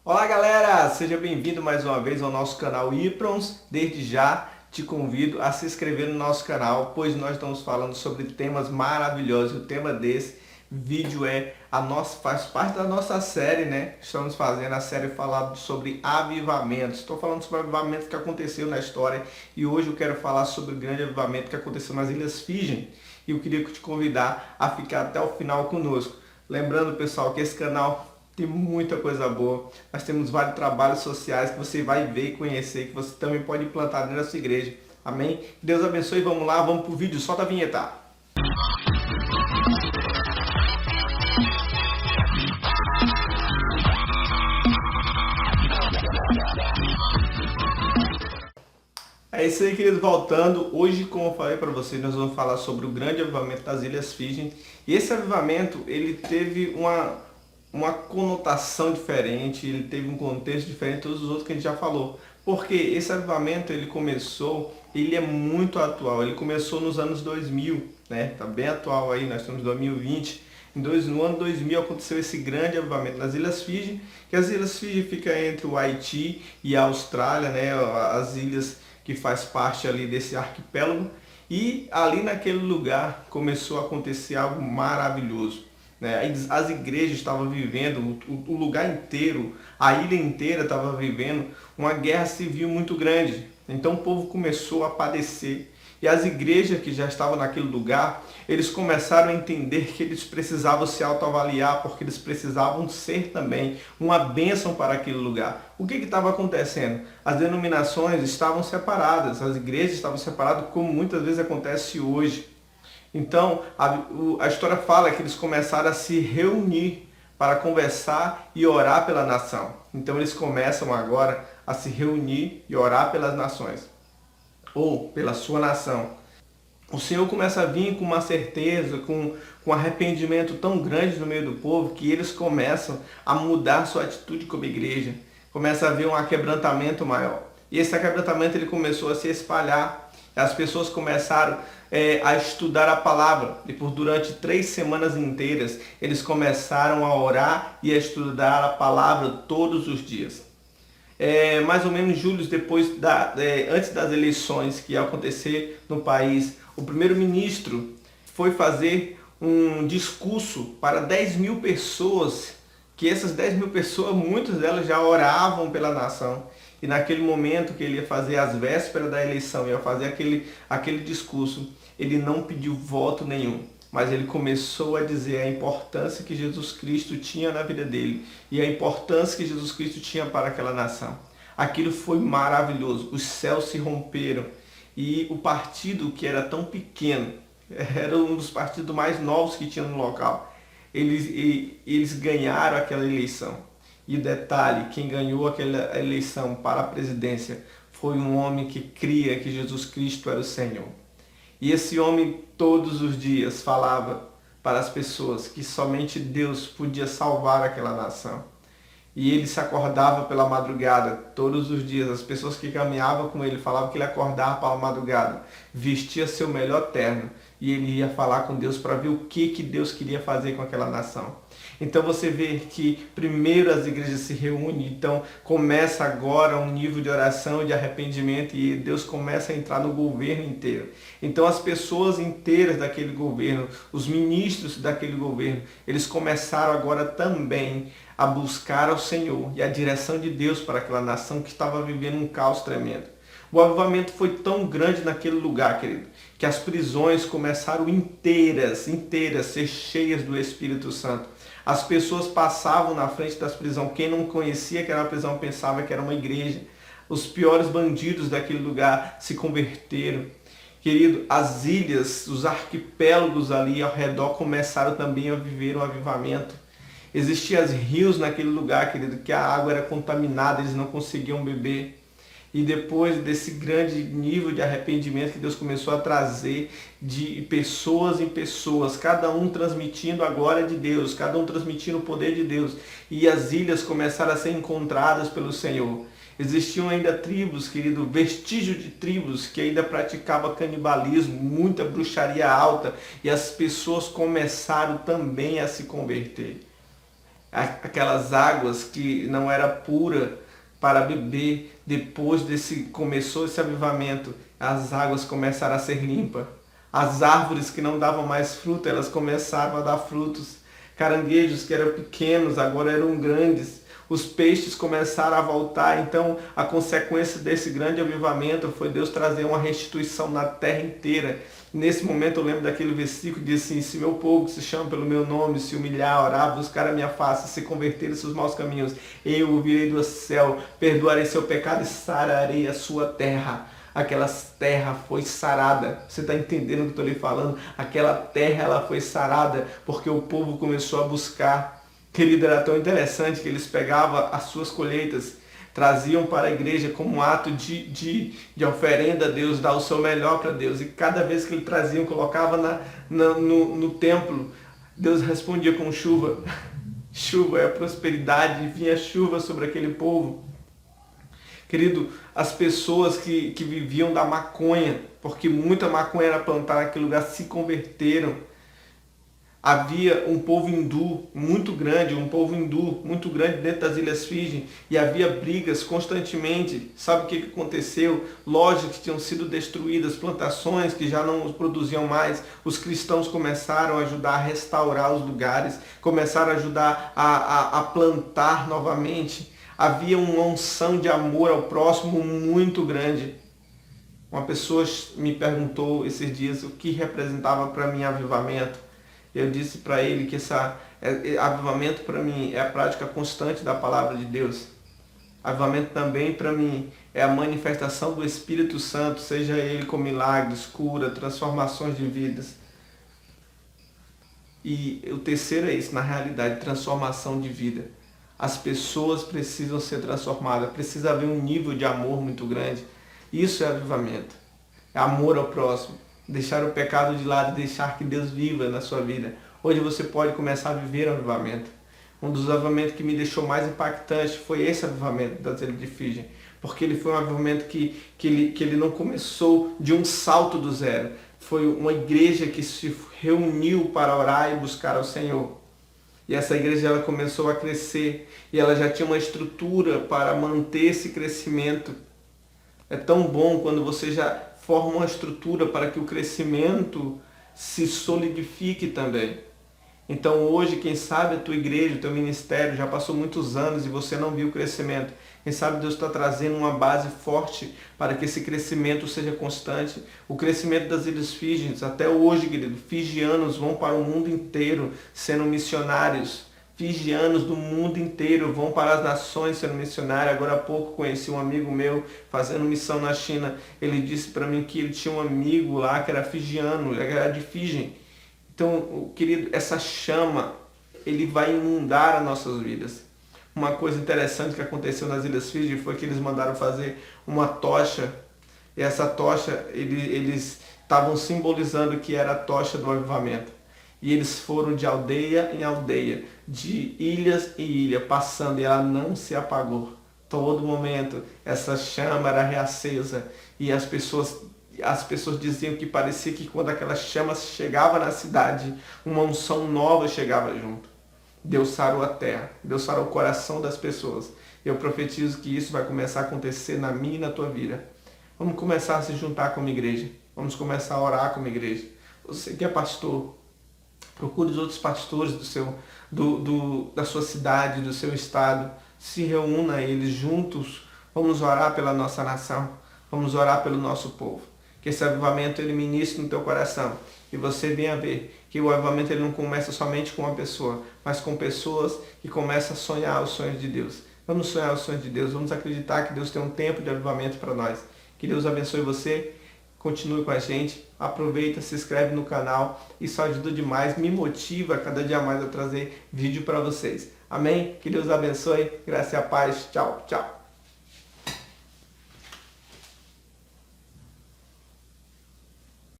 Olá galera, seja bem-vindo mais uma vez ao nosso canal Iprons. Desde já te convido a se inscrever no nosso canal, pois nós estamos falando sobre temas maravilhosos. O tema desse vídeo faz parte da nossa série, né? Estamos fazendo a série falando sobre avivamentos. Estou falando sobre avivamentos que aconteceu na história e hoje eu quero falar sobre o grande avivamento que aconteceu nas Ilhas Fiji. E eu queria te convidar a ficar até o final conosco. Lembrando, pessoal, que esse canal tem muita coisa boa. Nós temos vários trabalhos sociais que você vai ver e conhecer, que você também pode implantar dentro da sua igreja. Amém? Deus abençoe. Vamos lá, vamos pro vídeo. Solta a vinheta. É isso aí, queridos. Voltando, hoje, como eu falei para vocês, nós vamos falar sobre o grande avivamento das Ilhas Fiji. E esse avivamento, ele teve uma conotação diferente, ele teve um contexto diferente de todos os outros que a gente já falou. Porque esse avivamento, ele é muito atual. Ele começou nos anos 2000, né? Tá bem atual aí, nós estamos em 2020. No ano 2000 aconteceu esse grande avivamento nas Ilhas Fiji, que as Ilhas Fiji ficam entre o Haiti e a Austrália, né? As ilhas que faz parte ali desse arquipélago. E ali naquele lugar começou a acontecer algo maravilhoso. As igrejas estavam vivendo, o lugar inteiro, a ilha inteira estava vivendo uma guerra civil muito grande. Então o povo começou a padecer. E as igrejas que já estavam naquele lugar, eles começaram a entender que eles precisavam se autoavaliar, porque eles precisavam ser também uma bênção para aquele lugar. O que estava acontecendo? As denominações estavam separadas, as igrejas estavam separadas, como muitas vezes acontece hoje. Então, a história fala que eles começaram a se reunir para conversar e orar pela nação. Então, eles começam agora a se reunir e orar pelas nações, ou pela sua nação. O Senhor começa a vir com uma certeza, com um arrependimento tão grande no meio do povo, que eles começam a mudar sua atitude como igreja. Começa a haver um aquebrantamento maior. E esse aquebrantamento ele começou a se espalhar. As pessoas começaram a estudar a palavra. E durante 3 semanas inteiras, eles começaram a orar e a estudar a palavra todos os dias. Mais ou menos julho, antes das eleições que iam acontecer no país, o primeiro-ministro foi fazer um discurso para 10.000 pessoas, que essas 10.000 pessoas, muitas delas já oravam pela nação. E naquele momento que ele ia fazer as vésperas da eleição, ia fazer aquele discurso, ele não pediu voto nenhum, mas ele começou a dizer a importância que Jesus Cristo tinha na vida dele e a importância que Jesus Cristo tinha para aquela nação. Aquilo foi maravilhoso, os céus se romperam e o partido que era tão pequeno, era um dos partidos mais novos que tinha no local, eles ganharam aquela eleição. E detalhe, quem ganhou aquela eleição para a presidência foi um homem que cria que Jesus Cristo era o Senhor. E esse homem todos os dias falava para as pessoas que somente Deus podia salvar aquela nação. E ele se acordava pela madrugada, todos os dias. As pessoas que caminhavam com ele falavam que ele acordava pela madrugada, vestia seu melhor terno e ele ia falar com Deus para ver o que Deus queria fazer com aquela nação. Então você vê que primeiro as igrejas se reúnem, então começa agora um nível de oração, de arrependimento e Deus começa a entrar no governo inteiro. Então as pessoas inteiras daquele governo, os ministros daquele governo, eles começaram agora também a buscar ao Senhor e a direção de Deus para aquela nação que estava vivendo um caos tremendo. O avivamento foi tão grande naquele lugar, querido, que as prisões começaram inteiras ser cheias do Espírito Santo. As pessoas passavam na frente das prisões. Quem não conhecia que era uma prisão pensava que era uma igreja. Os piores bandidos daquele lugar se converteram. Querido, as ilhas, os arquipélagos ali ao redor começaram também a viver um avivamento. Existiam rios naquele lugar, querido, que a água era contaminada, eles não conseguiam beber. E depois desse grande nível de arrependimento que Deus começou a trazer de pessoas em pessoas, cada um transmitindo a glória de Deus, cada um transmitindo o poder de Deus, e as ilhas começaram a ser encontradas pelo Senhor. Existiam ainda tribos, querido, vestígio de tribos que ainda praticavam canibalismo, muita bruxaria alta, e as pessoas começaram também a se converter. aquelas águas que não era pura para beber. Depois começou esse avivamento, as águas começaram a ser limpas. As árvores que não davam mais fruto, elas começaram a dar frutos. Caranguejos que eram pequenos, agora eram grandes. Os peixes começaram a voltar. Então, a consequência desse grande avivamento foi Deus trazer uma restituição na terra inteira. Nesse momento eu lembro daquele versículo que diz assim: se meu povo que se chama pelo meu nome, se humilhar, orar, buscar a minha face, se converter em seus maus caminhos, eu o virei do céu, perdoarei seu pecado e sararei a sua terra. Aquela terra foi sarada. Você está entendendo o que eu estou lhe falando? Aquela terra ela foi sarada porque o povo começou a buscar. Querido, era tão interessante que eles pegavam as suas colheitas, traziam para a igreja como um ato de oferenda a Deus, dar o seu melhor para Deus. E cada vez que eles traziam, colocavam no templo, Deus respondia com chuva. Chuva é a prosperidade, vinha chuva sobre aquele povo. Querido, as pessoas que viviam da maconha, porque muita maconha era plantada naquele lugar, se converteram. Havia um povo hindu muito grande dentro das Ilhas Fiji, e havia brigas constantemente. Sabe o que aconteceu? Lojas que tinham sido destruídas, plantações que já não produziam mais. Os cristãos começaram a ajudar a restaurar os lugares, começaram a ajudar a plantar novamente. Havia uma unção de amor ao próximo muito grande. Uma pessoa me perguntou esses dias o que representava para mim avivamento. Eu disse para ele que avivamento para mim é a prática constante da palavra de Deus. Avivamento também para mim é a manifestação do Espírito Santo, seja ele com milagres, cura, transformações de vidas. E o terceiro é isso, na realidade, transformação de vida. As pessoas precisam ser transformadas, precisa haver um nível de amor muito grande. Isso é avivamento, é amor ao próximo. Deixar o pecado de lado e deixar que Deus viva na sua vida. Hoje você pode começar a viver um avivamento. Um dos avivamentos que me deixou mais impactante foi esse avivamento das Ilhas de Fiji. Porque ele foi um avivamento que ele não começou de um salto do zero. Foi uma igreja que se reuniu para orar e buscar ao Senhor. E essa igreja ela começou a crescer. E ela já tinha uma estrutura para manter esse crescimento. É tão bom quando você já forma uma estrutura para que o crescimento se solidifique também. Então hoje, quem sabe a tua igreja, o teu ministério já passou muitos anos e você não viu o crescimento. Quem sabe Deus está trazendo uma base forte para que esse crescimento seja constante. O crescimento das Ilhas Fiji, até hoje, querido, fijianos vão para o mundo inteiro sendo missionários. Fijianos do mundo inteiro vão para as nações sendo missionários. Agora há pouco conheci um amigo meu fazendo missão na China. Ele disse para mim que ele tinha um amigo lá que era fijiano, ele era de Fiji. Então, querido, essa chama, ele vai inundar as nossas vidas. Uma coisa interessante que aconteceu nas Ilhas Fiji foi que eles mandaram fazer uma tocha. E essa tocha, eles estavam simbolizando que era a tocha do avivamento. E eles foram de aldeia em aldeia, de ilhas em ilha, passando, e ela não se apagou. Todo momento essa chama era reacesa, e as pessoas diziam que parecia que quando aquela chama chegava na cidade, uma unção nova chegava junto. Deus sarou a terra, Deus sarou o coração das pessoas. Eu profetizo que isso vai começar a acontecer na minha e na tua vida. Vamos começar a se juntar como igreja, vamos começar a orar como igreja. Você que é pastor, procure os outros pastores da sua cidade, do seu estado. Se reúna eles juntos. Vamos orar pela nossa nação. Vamos orar pelo nosso povo. Que esse avivamento ele ministre no teu coração. E você venha ver que o avivamento ele não começa somente com uma pessoa, mas com pessoas que começam a sonhar os sonhos de Deus. Vamos sonhar os sonhos de Deus. Vamos acreditar que Deus tem um tempo de avivamento para nós. Que Deus abençoe você. Continue com a gente, aproveita, se inscreve no canal, isso ajuda demais, me motiva cada dia mais a trazer vídeo para vocês. Amém? Que Deus abençoe, graça e a paz, tchau, tchau.